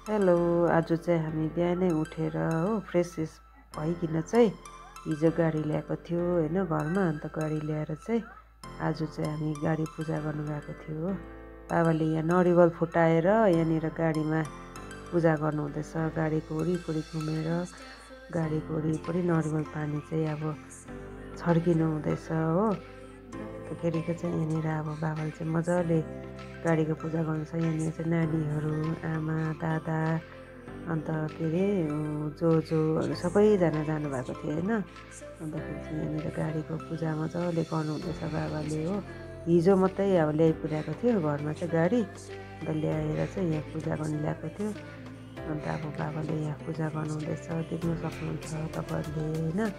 Hello. आज चाहिँ हामी बिहानै उठेर हो फ्रेस भइकन चाहिँ हिजो गाडी ल्याएको थियो होइन घरमा। अन्त गाडी ल्याएर चाहिँ आज चाहिँ हामी गाडी पूजा गर्नु गएको थियो हो। बाबाले यहाँ नरिवल फुटाएर यहाँनिर गाडीमा पूजा गर्नुहुँदैछ। गाडीको वरिपरि घुमेर गाडीको वरिपरि नरिवल पानी चाहिँ अब छर्किनु हुँदैछ हो। अन्तखेरिको चाहिँ यहाँनिर अब बाबाले चाहिँ मजाले गाडीको पूजा गर्नुहुन्छ। यहाँनिर चाहिँ नानीहरू, आमा, दादा, अन्त के अरे जोजोहरू सबैजना जानुभएको थियो होइन। अन्तखेरि चाहिँ यहाँनिर गाडीको पूजा मजाले गर्नुहुँदैछ बाबाले हो। हिजो मात्रै अब ल्याइपुर्याएको थियो घरमा चाहिँ गाडी। अन्त ल्याएर चाहिँ यहाँ पूजा गर्नु ल्याएको थियो। अन्त अब बाबाले यहाँ पूजा गर्नुहुँदैछ, देख्नु सक्नुहुन्छ तपाईँहरूले होइन।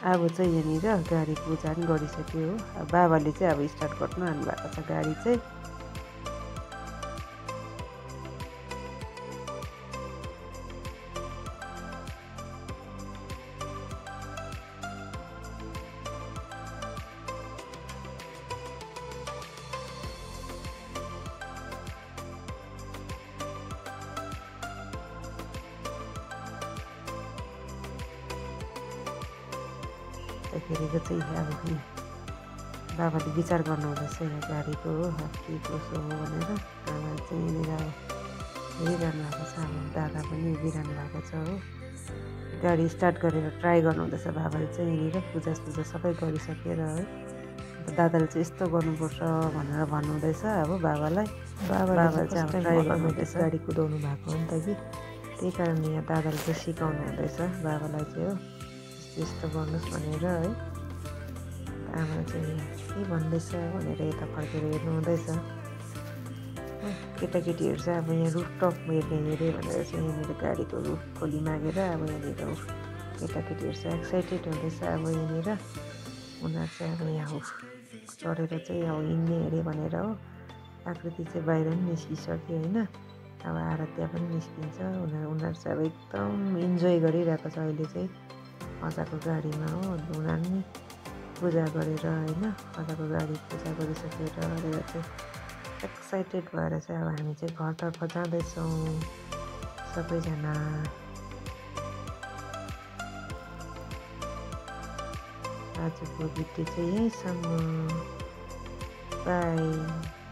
अब चाहिँ यहाँनिर गाडी पूजा पनि गरिसक्यो हो। अब बाबाले चाहिँ अब स्टार्ट गर्नु हाल्नु भएको छ गाडी चाहिँ। अन्तखेरिको चाहिँ अब बाबाले विचार गर्नुहुँदैछ यहाँ गाडीको हो के कसो हो भनेर। आमा चाहिँ यहाँनिर हेरिरहनु भएको छ, अब दादा पनि उभिरहनु भएको छ हो। गाडी स्टार्ट गरेर ट्राई गर्नुहुँदैछ बाबाले चाहिँ यहाँनिर पूजा सबै गरिसकेर है। दादाले चाहिँ यस्तो गर्नुपर्छ भनेर भन्नुहुँदैछ अब बाबालाई। बाबाले चाहिँ अब ट्राई गर्नुहुँदैछ, गाडी कुदाउनु भएको हो नि त कि, त्यही कारणले यहाँ दादाले चाहिँ सिकाउनु हुँदैछ बाबालाई चाहिँ हो, यस्तो गर्नुहोस् भनेर है। आमा चाहिँ के भन्दैछ भनेर यता फर्केर हेर्नु हुँदैछ। केटाकेटीहरू चाहिँ अब यहाँ रुफटप हेर्ने हेऱ्यो भनेर चाहिँ यहाँनिर गाडीको रुफ खोली मागेर अब यहाँनिर केटाकेटीहरू चाहिँ एक्साइटेड हुँदैछ। अब यहाँनिर उनीहरू चाहिँ अब यहाँ चढेर चाहिँ अब हिँड्ने अरे भनेर हो। आकृति चाहिँ बाहिर पनि निस्किसक्यो होइन। अब आराध्या पनि निस्किन्छ। उनीहरू चाहिँ अब एकदम इन्जोय गरिरहेको छ अहिले चाहिँ मजाको गाडीमा हो। उनीहरू पनि पूजा गरेर होइन, मजाको गाडी पूजा गरिसकेर चाहिँ एक्साइटेड भएर चाहिँ अब हामी चाहिँ घरतर्फ जाँदैछौँ सबैजना। आजको भिडियो चाहिँ यहीँसम्म, बाई।